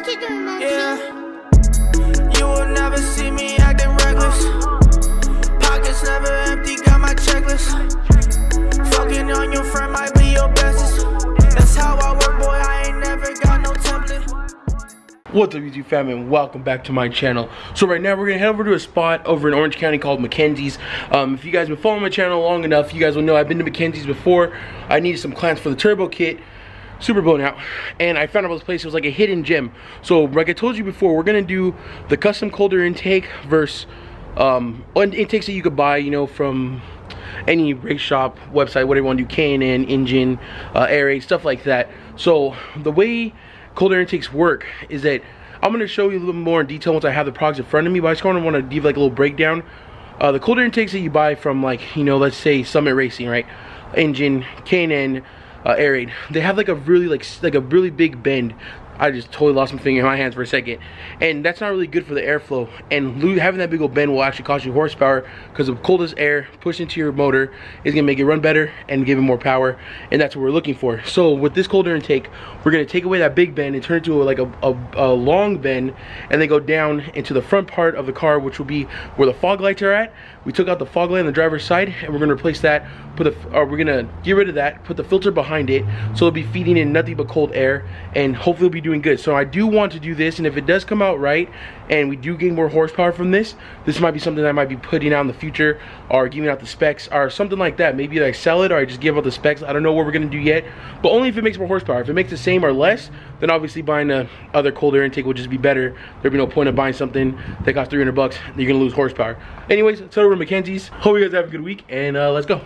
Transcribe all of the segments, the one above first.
keep doing that shit. You will never see me acting reckless. Pockets never empty, got my checklist. Fucking on your friend might be your bestest. That's how I work, boy, I ain't never got no template. What's up, YouTube fam, and welcome back to my channel. So right now we're gonna head over to a spot over in Orange County called Mackenzie's. If you guys have been following my channel long enough, you guys will know I've been to Mackenzie's before. I needed some clamps for the turbo kit, super blown out, and I found out this place. It was like a hidden gem. So like I told you before, we're gonna do the custom cold air intake versus intakes that you could buy, you know, from any race shop website, whatever you want to do, K&N, Engine, Air8, stuff like that. So the way cold air intakes work is that I'm going to show you a little more in detail once I have the products in front of me, but I just kind of want to give like a little breakdown. The cold air intakes that you buy from, like, you know, let's say Summit Racing, right? Engine, K&N, Air8, they have like a really like a really big bend. I just totally lost my finger in my hands for a second, and that's not really good for the airflow. And having that big old bend will actually cost you horsepower, because the coldest air pushed into your motor is gonna make it run better and give it more power, and that's what we're looking for. So with this cold air intake, we're gonna take away that big bend and turn it into like a long bend, and then go down into the front part of the car, which will be where the fog lights are at. We took out the fog light on the driver's side, and we're gonna replace that. We're gonna get rid of that, put the filter behind it, so it'll be feeding in nothing but cold air, and hopefully it'll be doing good. So I do want to do this, and if it does come out right and we do gain more horsepower from this might be something that I might be putting out in the future, or giving out the specs or something like that. Maybe I sell it, or I just give out the specs. I don't know what we're gonna do yet, but only if it makes more horsepower. If it makes the same or less, then obviously buying the other cold air intake will just be better. There'd be no point of buying something that costs 300 bucks that you're gonna lose horsepower. Anyways, let's head over to Mackenzie's. Hope you guys have a good week, and let's go.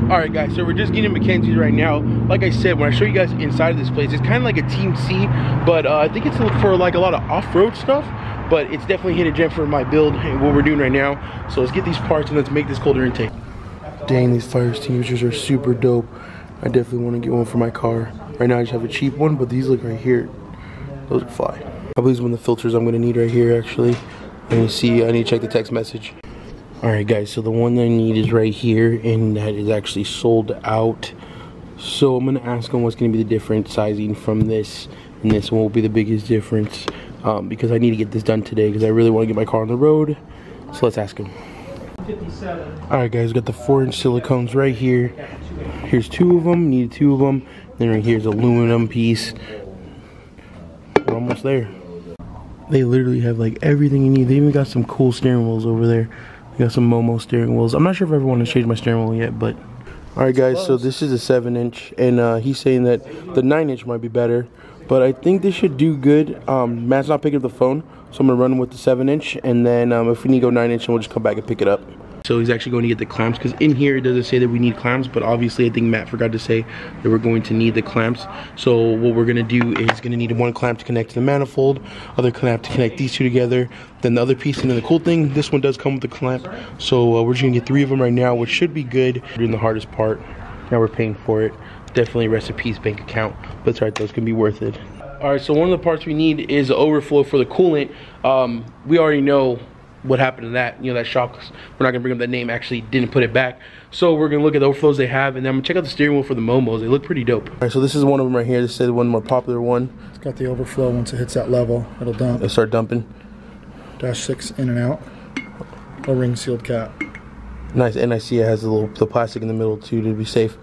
Alright guys, so we're just getting Mackenzie's right now. Like I said, when I show you guys inside of this place, it's kind of like a Team C, but I think it's for like a lot of off-road stuff, but it's definitely hit a gem for my build and what we're doing right now. So let's get these parts and let's make this cold air intake. Dang, these fire extinguishers are super dope. I definitely want to get one for my car. Right now I just have a cheap one, but these look right here, those are fly. I believe one of the filters I'm going to need right here actually. Let me see, I need to check the text message. Alright guys, so the one that I need is right here, and that is actually sold out. So I'm going to ask him what's going to be the different sizing from this, and this one will be the biggest difference, because I need to get this done today because I really want to get my car on the road. So let's ask him. Alright guys, got the 4-inch silicones right here. Here's 2 of them, needed 2 of them. Then right here's aluminum piece. We're almost there. They literally have like everything you need. They even got some cool steering wheels over there. We got some Momo steering wheels. I'm not sure if I ever want to change my steering wheel yet, but alright guys, so this is a 7-inch, and he's saying that the 9-inch might be better, but I think this should do good. Matt's not picking up the phone, so I'm gonna run with the 7-inch, and then if we need to go 9-inch, we'll just come back and pick it up. So he's actually going to get the clamps, because in here it doesn't say that we need clamps, but obviously I think Matt forgot to say that we're going to need the clamps. So what we're going to do is going to need one clamp to connect to the manifold, other clamp to connect these two together, then the other piece. And then the cool thing, this one does come with a clamp, so we're just going to get 3 of them right now, which should be good. We're doing the hardest part, now we're paying for it. Definitely rest in peace bank account, but it's alright though, it's going to be worth it. Alright, so one of the parts we need is the overflow for the coolant. We already know what happened to that, you know, that shock. We're not gonna bring up that name, actually didn't put it back. So we're gonna look at the overflows they have, and then I'm gonna check out the steering wheel for the Momos. They look pretty dope. Alright, so this is one of them right here. This is one more popular one. It's got the overflow. Once it hits that level, it'll dump. It'll start dumping. -6 in and out. A ring sealed cap. Nice, and I see it has the plastic in the middle too to be safe.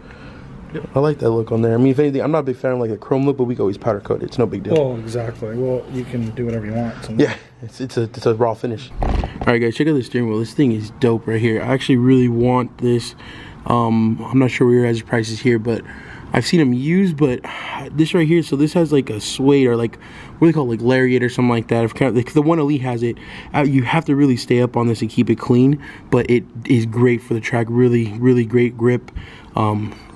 Yep. I like that look on there. I mean, if anything, I'm not a big fan of like a chrome look, but we can always powder coat it. It's no big deal. Well, exactly. Well, you can do whatever you want. Yeah, it's a raw finish. Alright guys, check out the steering wheel. This thing is dope right here. I actually really want this. I'm not sure where your guys' price is here, but I've seen them used. But this right here, so this has like a suede, or like, what do they call it, like lariat or something like that. The one Elite has it. You have to really stay up on this and keep it clean, but it is great for the track. Really, really great grip.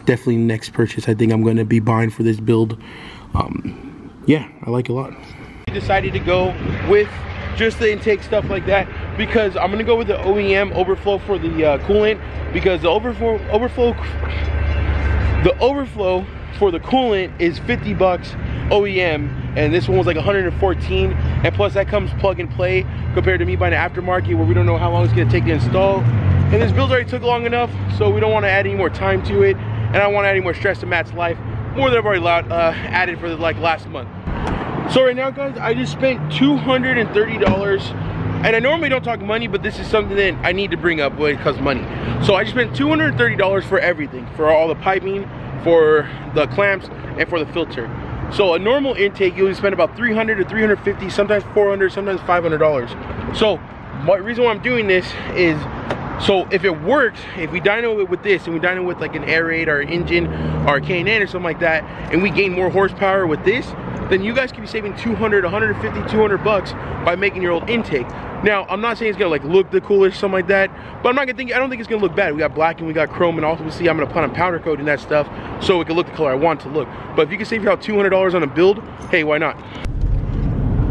Definitely next purchase I think I'm going to be buying for this build. Yeah, I like it a lot. I decided to go with just the intake stuff like that, because I'm going to go with the OEM overflow for the coolant, because the overflow for the coolant is 50 bucks OEM, and this one was like 114, and plus that comes plug and play compared to me buying an aftermarket where we don't know how long it's going to take to install. And this build already took long enough, so we don't want to add any more time to it, and I don't want to add any more stress to Matt's life, more than I've already added for like last month. So right now, guys, I just spent $230. And I normally don't talk money, but this is something that I need to bring up when it comes to money. So I just spent $230 for everything, for all the piping, for the clamps, and for the filter. So a normal intake, you only spend about $300 to $350, sometimes $400, sometimes $500. So the reason why I'm doing this is, so if it works, if we dyno it with this, and we dyno with like an air raid or an engine or a K&N or something like that, and we gain more horsepower with this, then you guys could be saving 200, 150, 200 bucks by making your old intake. Now, I'm not saying it's gonna like look the coolest, something like that, but I don't think it's gonna look bad. We got black and we got chrome, and also we'll see I'm gonna put on powder coating that stuff so it can look the color I want to look. But if you can save about $200 on a build, hey, why not?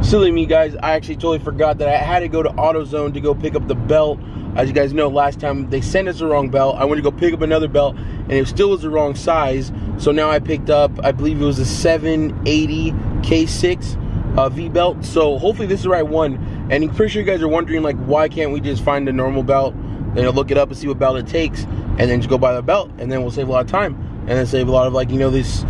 Silly me, guys, I actually totally forgot that I had to go to AutoZone to go pick up the belt. As you guys know, last time they sent us the wrong belt. I went to go pick up another belt and it still was the wrong size. So now I picked up, I believe it was a 780 K6 V belt. So hopefully this is the right one. And I'm pretty sure you guys are wondering, like, why can't we just find a normal belt, then look it up and see what belt it takes, and then just go buy the belt, and then we'll save a lot of time, and then save a lot of, like, you know, this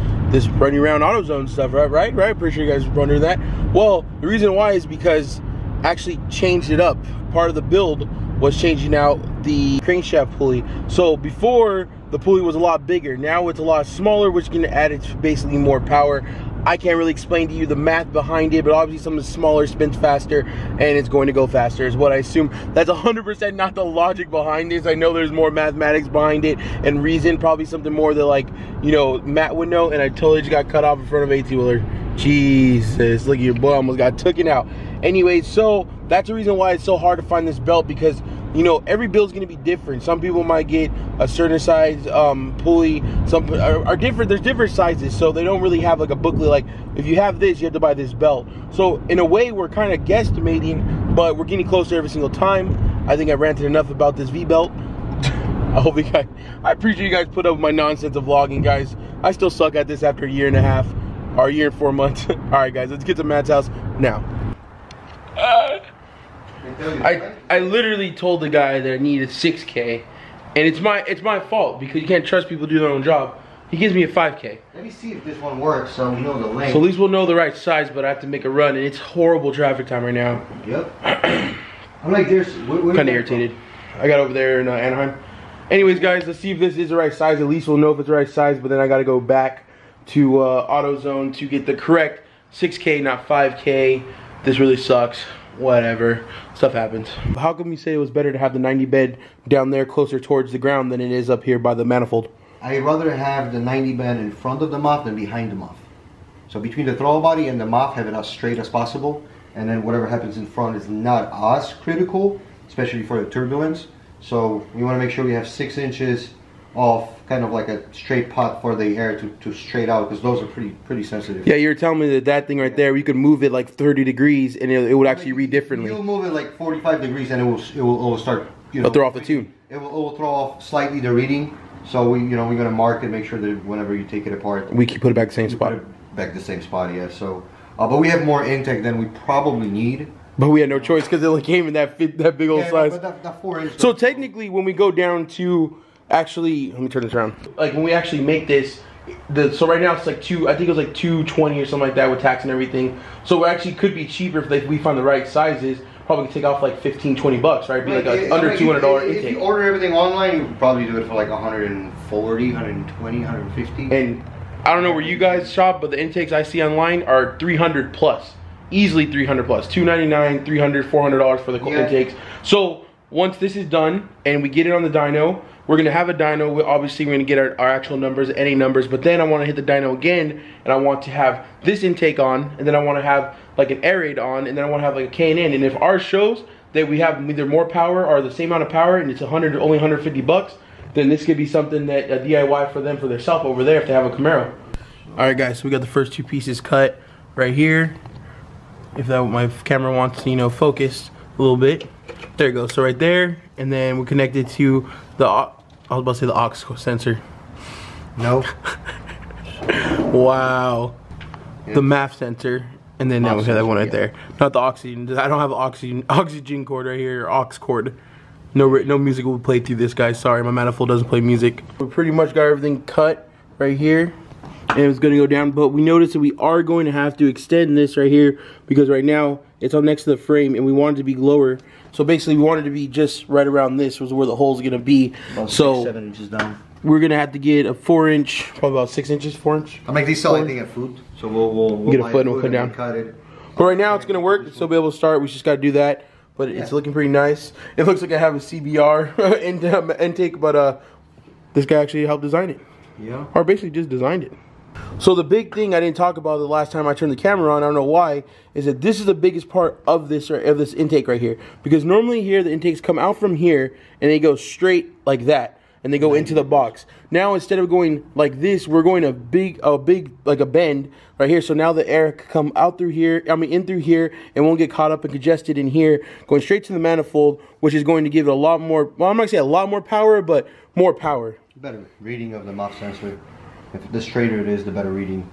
running around AutoZone stuff, right? Pretty sure you guys are wondering that. Well, the reason why is because I actually changed it up. Part of the build was changing out the crankshaft pulley. So before, the pulley was a lot bigger. Now it's a lot smaller, which can add it basically more power. I can't really explain to you the math behind it, but obviously something smaller spins faster and it's going to go faster is what I assume. That's 100% not the logic behind this. I know there's more mathematics behind it and reason, probably something more that, like, you know, Matt would know, and I totally just got cut off in front of AT-Wheeler. Jesus, look at your boy, almost got taken out. Anyway, so that's the reason why it's so hard to find this belt, because, you know, every build's gonna be different. Some people might get a certain size pulley, some are different. There's different sizes, so they don't really have like a booklet like, if you have this, you have to buy this belt. So in a way, we're kind of guesstimating, but we're getting closer every single time. I think I ranted enough about this V belt. I hope you guys, I appreciate you guys put up with my nonsense of vlogging, guys. I still suck at this after a year and a half, or a year and 4 months. All right, guys, let's get to Matt's house now. I literally told the guy that I needed 6K, and it's my fault, because you can't trust people to do their own job. He gives me a 5K. Let me see if this one works, so we know the length. So at least we'll know the right size, but I have to make a run, and it's horrible traffic time right now. Yep. I'm like, there's kind of irritated. I got over there in Anaheim. Anyways, guys, let's see if this is the right size. At least we'll know if it's the right size, but then I got to go back to AutoZone to get the correct 6K, not 5K. This really sucks. Whatever, stuff happens. How come you say it was better to have the 90 bed down there closer towards the ground than it is up here by the manifold? I'd rather have the 90 bed in front of the muff than behind the muff. So between the throttle body and the muff, have it as straight as possible, and then whatever happens in front is not as critical, especially for the turbulence. So we want to make sure we have 6 inches of kind of like a straight pot for the air to straight out, because those are pretty sensitive. Yeah, you were telling me that thing right there, you could move it like 30 degrees and it would actually read differently. You'll move it like 45 degrees and it will start, you know, it'll throw off the tune. It will throw off slightly the reading. So we're gonna mark it, make sure that whenever you take it apart, we can put it back the same spot. Put it back the same spot, yeah. So, but we have more intake than we probably need. But we had no choice because it only came in that big old size. But that 4 inch. So technically, when we go down to actually, let me turn this around. Like when we actually make this, so right now it's like I think it was like 220 or something like that with tax and everything. So it actually could be cheaper if we find the right sizes. Probably take off like 15, 20 bucks, right? It'd be like under $200 intake. If you order everything online, you could probably do it for like 140, 120, 150. And I don't know where you guys shop, but the intakes I see online are 300 plus. Easily 300 plus. $299, $300, $400 for the intakes. So once this is done and we get it on the dyno, we're gonna have a dyno. Obviously, we're gonna get our actual numbers, NA numbers, but then I wanna hit the dyno again, and I want to have this intake on, and then I wanna have like an air raid on, and then I wanna have like a K&N. And if ours shows that we have either more power or the same amount of power, and it's only 150 bucks, then this could be something that a DIY for them for their self over there if they have a Camaro. All right, guys, so we got the first 2 pieces cut right here. If that my camera wants to, you know, focus a little bit. There you go. So right there, and then we're connected to the, I was about to say the aux sensor. No. Wow. Yeah. The MAF sensor, and then now we have that one right there. Not the oxygen. I don't have an oxygen cord right here, or aux cord. No music will play through this, guys. Sorry, my manifold doesn't play music. We pretty much got everything cut right here. and it's going to go down. But we noticed that we are going to have to extend this right here because right now it's up next to the frame and we want it to be lower. So basically we want it to be just right around this was where the hole's going to be. About so 6, 7 inches down. We're going to have to get a 4-inch, probably about 6 inches, 4 inch. I'll make these sell, I think, at food. So we'll get a buy foot and we'll put and down. Cut it. But right now it's going to work. It's still be able to start. We just got to do that. But it's looking pretty nice. It looks like I have a CBR intake, but this guy actually helped design it. Yeah. Or basically just designed it. So the big thing I didn't talk about the last time I turned the camera on, I don't know why, is that this is the biggest part of this intake right here. Because normally here the intakes come out from here and they go straight like that. And they go into the box. Now instead of going like this, we're going a big like a bend right here. So now the air can come out through here, in through here, and won't get caught up and congested in here, going straight to the manifold, which is going to give it a lot more, well, I'm not gonna say a lot more power, but more power. Better reading of the MOF sensor. If the straighter it is, the better reading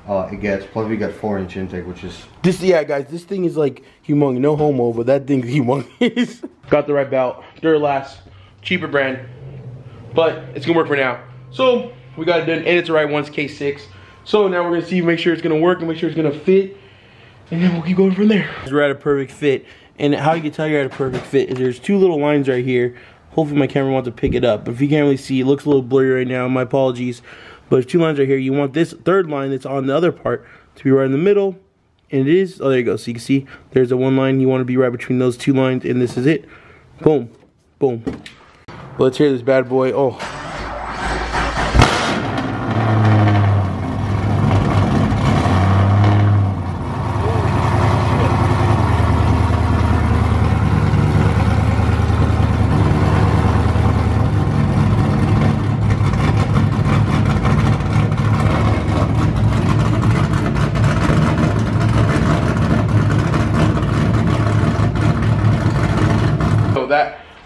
it gets. Plus we got 4-inch intake, which is this. Yeah, guys, this thing is like humongous. No homo, but that thing's humongous. Got the right belt, Duralast, cheaper brand. But it's gonna work for now. So we got it done, and it's the right one, it's K6. So now we're gonna see, make sure it's gonna work and make sure it's gonna fit, and then we'll keep going from there. We're at a perfect fit, and how you can tell you're at a perfect fit is there's 2 little lines right here. Hopefully my camera wants to pick it up, but if you can't really see, it looks a little blurry right now, my apologies. But there's 2 lines right here. You want this 3rd line that's on the other part to be right in the middle, and it is, oh there you go, so you can see, there's the 1 line, you wanna be right between those 2 lines, and this is it. Boom, boom. Let's hear this bad boy. Oh.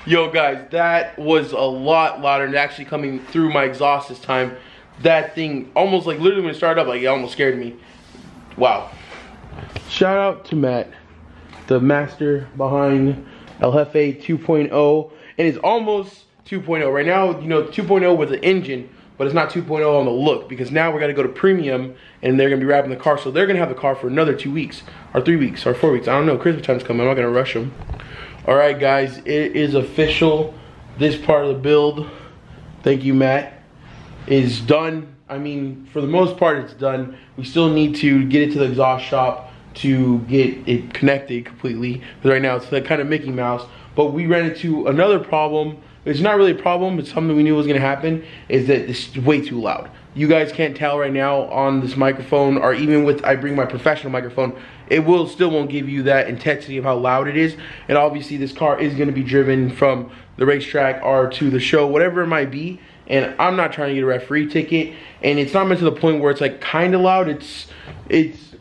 Yo guys, that was a lot louder and actually coming through my exhaust this time. That thing almost like literally when it started up, like it almost scared me. Wow. Shout out to Matt, the master behind El Jefe 2.0. And it's almost 2.0. Right now, you know, 2.0 with the engine, but it's not 2.0 on the look because now we're gonna go to premium and they're gonna be wrapping the car. So they're gonna have the car for another 2 weeks or 3 weeks or 4 weeks. I don't know, Christmas time's coming, I'm not gonna rush them. All right, guys, it is official. This part of the build, thank you, Matt, is done. I mean, for the most part, it's done. We still need to get it to the exhaust shop to get it connected completely. Because right now, it's like kind of Mickey Mouse. But we ran into another problem. It's not really a problem, it's something we knew was gonna happen, is that it's way too loud. You guys can't tell right now on this microphone, or even with, I bring my professional microphone, it still won't give you that intensity of how loud it is. And obviously this car is gonna be driven from the racetrack or to the show, whatever it might be. And I'm not trying to get a referee ticket. And it's not meant to the point where it's like kind of loud. It's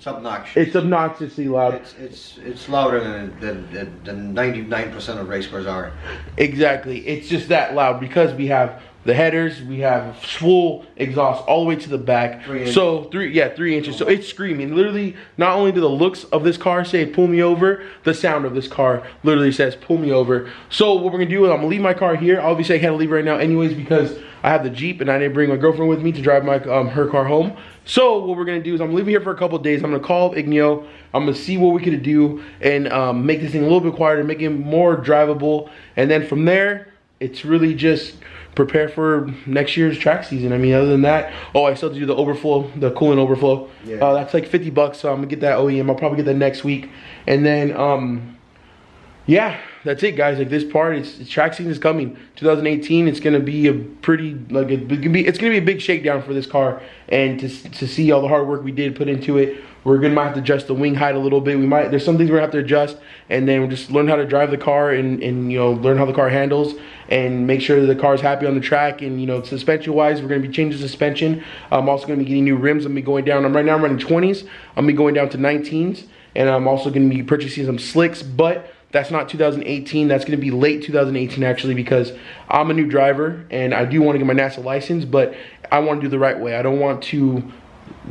obnoxious. It's obnoxiously loud. It's louder than 99% of race cars are. Exactly. It's just that loud because we have the headers, we have full exhaust all the way to the back. 3 inches. So 3 inches. So it's screaming. Literally, not only do the looks of this car say pull me over, the sound of this car literally says pull me over. So what we're gonna do is I'm gonna leave my car here. Obviously I can't leave right now anyways because I have the Jeep and I didn't bring my girlfriend with me to drive my her car home. So what we're gonna do is I'm leaving here for a couple days. I'm gonna call up Igneo. I'm gonna see what we could do and make this thing a little bit quieter, make it more drivable. And then from there, it's really just prepare for next year's track season. I mean, other than that, oh, I still have to do the overflow, the coolant overflow. Yeah. That's like 50 bucks, so I'm gonna get that OEM. I'll probably get that next week. And then, yeah, that's it, guys. Like this part, it's track season is coming. 2018, it's gonna be a pretty, like, it's gonna be a big shakedown for this car. And to see all the hard work we did put into it, we're gonna have to adjust the wing height a little bit. There's some things we're gonna have to adjust, and then we'll just learn how to drive the car and you know, learn how the car handles and make sure that the car's happy on the track. And you know, suspension wise, we're gonna be changing suspension. I'm also gonna be getting new rims. I'm gonna be going down. Right now I'm running 20s. I'm gonna be going down to 19s, and I'm also gonna be purchasing some slicks, but that's not 2018. That's gonna be late 2018 actually, because I'm a new driver and I do want to get my NASA license, but I want to do the right way. I don't want to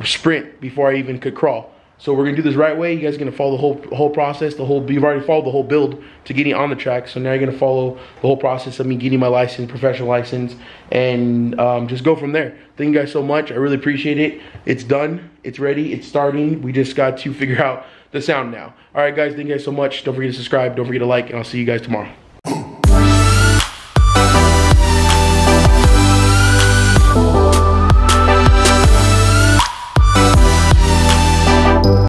sprint before I even could crawl. So we're gonna do this right way. You guys are gonna follow the whole process, you've already followed the whole build to getting on the track. So now you're gonna follow the whole process of me getting my license, professional license, and just go from there. Thank you guys so much. I really appreciate it. It's done, it's ready, it's starting. We just got to figure out the sound now. All right, guys, thank you guys so much. Don't forget to subscribe, don't forget to like, and I'll see you guys tomorrow.